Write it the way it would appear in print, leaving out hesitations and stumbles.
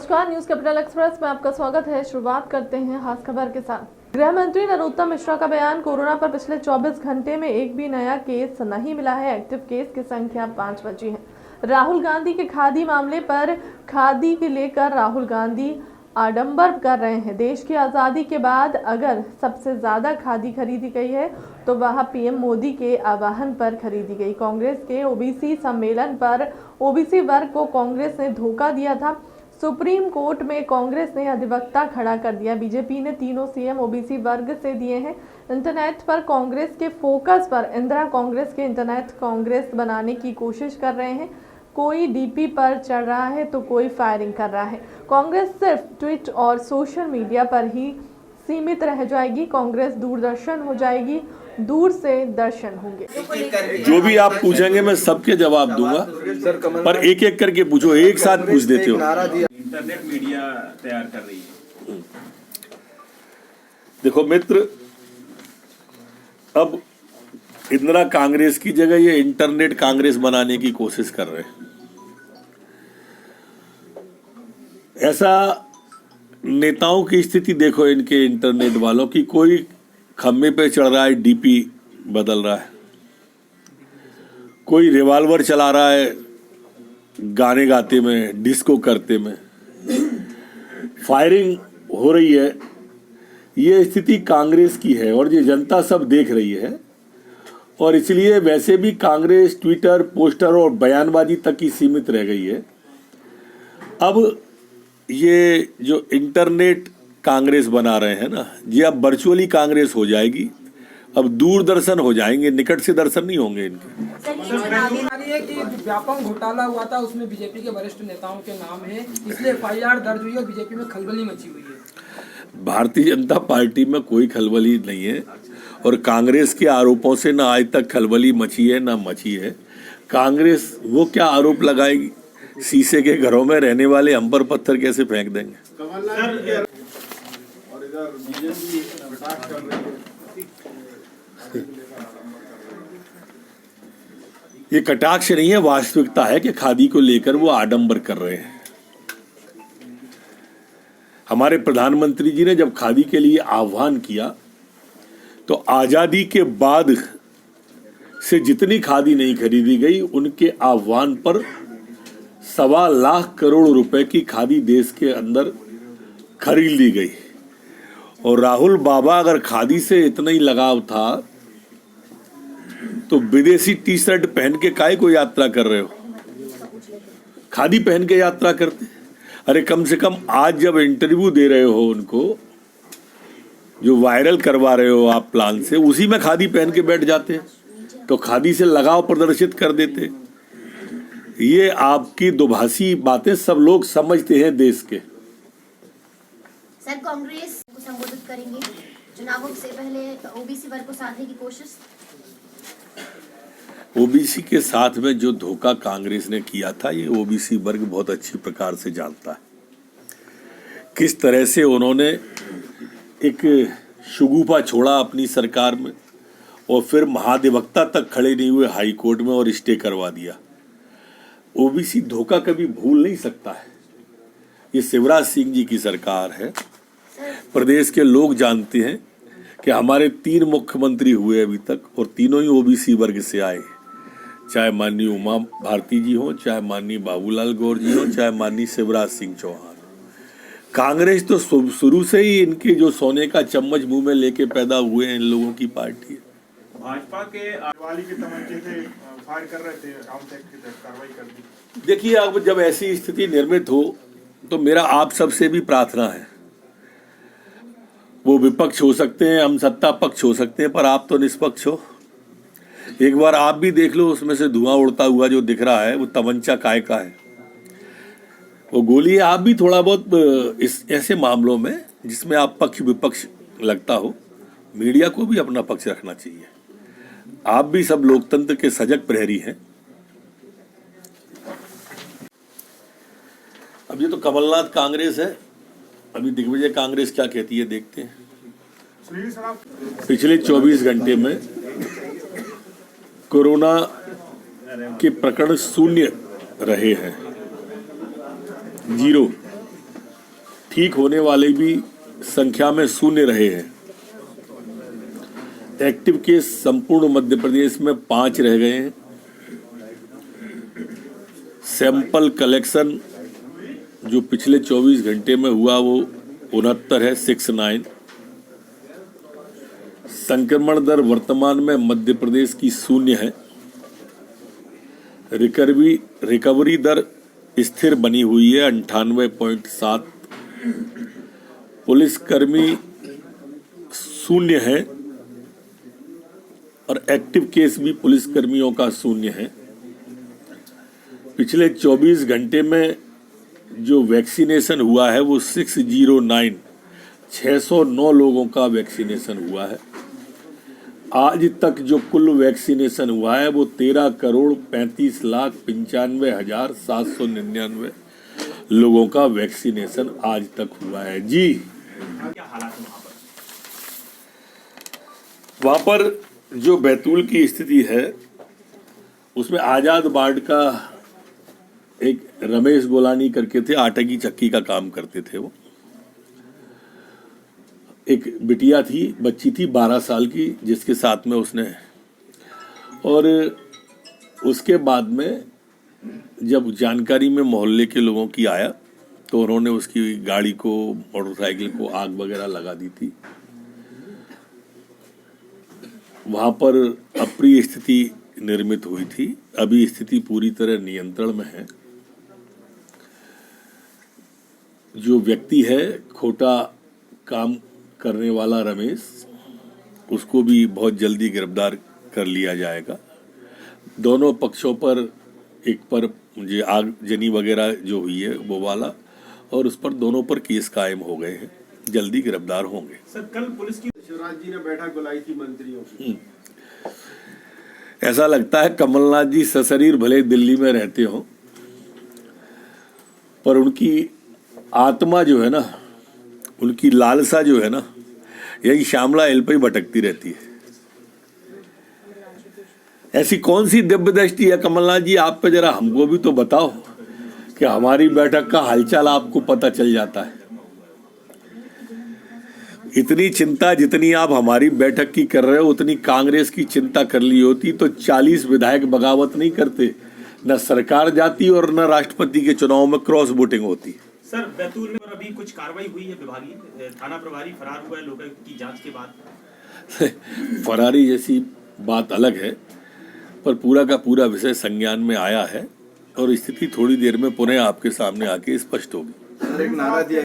नमस्कार, news capital express में आपका स्वागत है। शुरुआत करते हैं खास खबर के साथ। गृह मंत्री नरोत्तम मिश्रा का बयान। कोरोना पर पिछले 24 घंटे में एक भी नया केस नहीं मिला है। एक्टिव केस की संख्या 5 बची है। राहुल गांधी के खादी मामले पर खादी के लेकर राहुल गांधी आडंबर कर रहे हैं। देश की आज़ादी के बाद अगर सबसे ज़्यादा खादी खरीदी गई है तो वह पीएम मोदी के आह्वान पर खरीदी गई। कांग्रेस के ओबीसी सम्मेलन पर ओबीसी वर्ग को कांग्रेस ने धोखा दिया था। सुप्रीम कोर्ट में कांग्रेस ने अधिवक्ता खड़ा कर दिया। बीजेपी ने तीनों सीएम ओबीसी वर्ग से दिए हैं। इंटरनेट पर कांग्रेस के फोकस पर इंदिरा कांग्रेस के इंटरनेट कांग्रेस बनाने की कोशिश कर रहे हैं। कोई डीपी पर चढ़ रहा है तो कोई फायरिंग कर रहा है। कांग्रेस सिर्फ ट्वीट और सोशल मीडिया पर ही सीमित रह जाएगी। कांग्रेस दूरदर्शन हो जाएगी, दूर से दर्शन होंगे। जो भी आप पूछेंगे मैं सबके जवाब दूंगा, पर एक एक करके पूछो, एक साथ पूछ देते हो। इंटरनेट मीडिया तैयार कर रही है। देखो मित्र, अब इंदिरा कांग्रेस की जगह ये इंटरनेट कांग्रेस बनाने की कोशिश कर रहे हैं। ऐसा नेताओं की स्थिति देखो, इनके इंटरनेट वालों की, कोई खम्भे पे चढ़ रहा है, डीपी बदल रहा है, कोई रिवॉल्वर चला रहा है गाने गाते में, डिस्को करते में, फायरिंग हो रही है। ये स्थिति कांग्रेस की है और ये जनता सब देख रही है। और इसलिए वैसे भी कांग्रेस ट्विटर, पोस्टर और बयानबाजी तक ही सीमित रह गई है। अब ये जो इंटरनेट कांग्रेस बना रहे हैं ना, ये अब वर्चुअली कांग्रेस हो जाएगी। अब दूरदर्शन हो जाएंगे, निकट से दर्शन नहीं होंगे इनके। है कि व्यापक घोटाला हुआ था, उसमें बीजेपी के वरिष्ठ नेताओं के नाम है, इसलिए एफआईआर दर्ज हुई और बीजेपी में खलबली मची हुई है। भारतीय जनता पार्टी में कोई खलबली नहीं है और कांग्रेस के आरोपों से ना आज तक खलबली मची है ना मची है। कांग्रेस वो क्या आरोप लगाएगी? शीशे के घरों में रहने वाले हम पर पत्थर कैसे फेंक देंगे? ये कटाक्ष नहीं है, वास्तविकता है कि खादी को लेकर वो आडंबर कर रहे हैं। हमारे प्रधानमंत्री जी ने जब खादी के लिए आह्वान किया तो आजादी के बाद से जितनी खादी नहीं खरीदी गई, उनके आह्वान पर 1.25 लाख करोड़ रुपए की खादी देश के अंदर खरीद ली गई। और राहुल बाबा, अगर खादी से इतना ही लगाव था तो विदेशी टी शर्ट पहन के काहे को यात्रा कर रहे हो? खादी पहन के यात्रा करते। अरे कम से कम आज जब इंटरव्यू दे रहे हो उनको, जो वायरल करवा रहे हो आप प्लान से, उसी में खादी पहन के बैठ जाते, तो खादी से लगाव प्रदर्शित कर देते। ये आपकी दुभाषी बातें सब लोग समझते हैं देश के। सर, कांग्रेस को संबोधित करेंगे चुनावों से पहले ओबीसी वर्ग को साधने की कोशिश। ओबीसी के साथ में जो धोखा कांग्रेस ने किया था, ये ओबीसी वर्ग बहुत अच्छी प्रकार से जानता है। किस तरह से उन्होंने एक शगुफा छोड़ा अपनी सरकार में और फिर महाधिवक्ता तक खड़े नहीं हुए हाई कोर्ट में और स्टे करवा दिया। ओबीसी धोखा कभी भूल नहीं सकता है। ये शिवराज सिंह जी की सरकार है। प्रदेश के लोग जानते हैं कि हमारे 3 मुख्यमंत्री हुए अभी तक और तीनों ही ओबीसी वर्ग से आए, चाहे माननीय उमा भारती जी हो, चाहे माननीय बाबूलाल गौर जी हो, चाहे माननीय शिवराज सिंह चौहान। कांग्रेस तो शुरू से ही इनके जो सोने का चम्मच मुंह में लेके पैदा हुए हैं, इन लोगों की पार्टी है। भाजपा के आरवाली के तमंचे से फायर कर रहे थे, कार्रवाई कर दी। देखिए, अब जब ऐसी स्थिति निर्मित हो तो मेरा आप सबसे भी प्रार्थना है, वो विपक्ष हो सकते हैं, हम सत्ता पक्ष हो सकते हैं, पर आप तो निष्पक्ष हो। एक बार आप भी देख लो, उसमें से धुआं उड़ता हुआ जो दिख रहा है वो तमंचा काय का है, वो गोली है। आप भी थोड़ा बहुत इस ऐसे मामलों में जिसमें आप पक्ष विपक्ष लगता हो, मीडिया को भी अपना पक्ष रखना चाहिए। आप भी सब लोकतंत्र के सजग प्रहरी हैं। अब ये तो कमलनाथ कांग्रेस है, अभी दिग्विजय कांग्रेस क्या कहती है देखते हैं। पिछले 24 घंटे में कोरोना के प्रकरण 0 रहे हैं, 0। ठीक होने वाले भी संख्या में शून्य रहे हैं। एक्टिव केस संपूर्ण मध्य प्रदेश में 5 रह गए हैं। सैंपल कलेक्शन जो पिछले 24 घंटे में हुआ वो 69 है, 69। संक्रमण दर वर्तमान में मध्य प्रदेश की 0 है। रिकवरी दर स्थिर बनी हुई है 98.7। पुलिसकर्मी 0 है और एक्टिव केस भी पुलिसकर्मियों का 0 है। पिछले 24 घंटे में जो वैक्सीनेशन हुआ है वो 609 लोगों का वैक्सीनेशन हुआ है। आज तक जो कुल वैक्सीनेशन हुआ है वो 13,35,95,799 लोगों का वैक्सीनेशन आज तक हुआ है। जी, क्या हालात है वहां पर जो बैतूल की स्थिति है उसमें आजाद वार्ड का एक रमेश गोलानी करके थे, आटे की चक्की का काम करते थे। वो एक बिटिया थी, बच्ची थी 12 साल की, जिसके साथ में उसने, और उसके बाद में जब जानकारी में मोहल्ले के लोगों की आया तो उन्होंने उसकी गाड़ी को, मोटरसाइकिल को आग वगैरह लगा दी थी। वहां पर अप्रिय स्थिति निर्मित हुई थी। अभी स्थिति पूरी तरह नियंत्रण में है। जो व्यक्ति है खोटा काम करने वाला रमेश, उसको भी बहुत जल्दी गिरफ्तार कर लिया जाएगा। दोनों पक्षों पर, एक पर मुझे आगजनी वगैरह जो हुई है वो वाला, और उस पर दोनों पर केस कायम हो गए हैं, जल्दी गिरफ्तार होंगे। सर कल पुलिस की शिवराज जी ने बैठक बुलाई थी मंत्रियों की। ऐसा लगता है कमलनाथ जी सशरीर भले दिल्ली में रहते हो, पर उनकी आत्मा जो है ना, उनकी लालसा जो है ना, यही श्यामला हिल पे ही भटकती रहती है। ऐसी कौन सी दिव्य दृष्टि है कमलनाथ जी आप पे, जरा हमको भी तो बताओ कि हमारी बैठक का हालचाल आपको पता चल जाता है। इतनी चिंता जितनी आप हमारी बैठक की कर रहे हो उतनी कांग्रेस की चिंता कर ली होती तो 40 विधायक बगावत नहीं करते, न सरकार जाती और न राष्ट्रपति के चुनाव में क्रॉस वोटिंग होती। सर बैतूल में अभी कुछ कार्रवाई हुई है विभागीय? थाना प्रभारी फरार हुआ है लोकायुक्त की जांच के बाद। फरारी जैसी बात अलग है, पर पूरा का पूरा विषय संज्ञान में आया है और स्थिति थोड़ी देर में पुनः आपके सामने आके स्पष्ट होगी। एक नारा दिया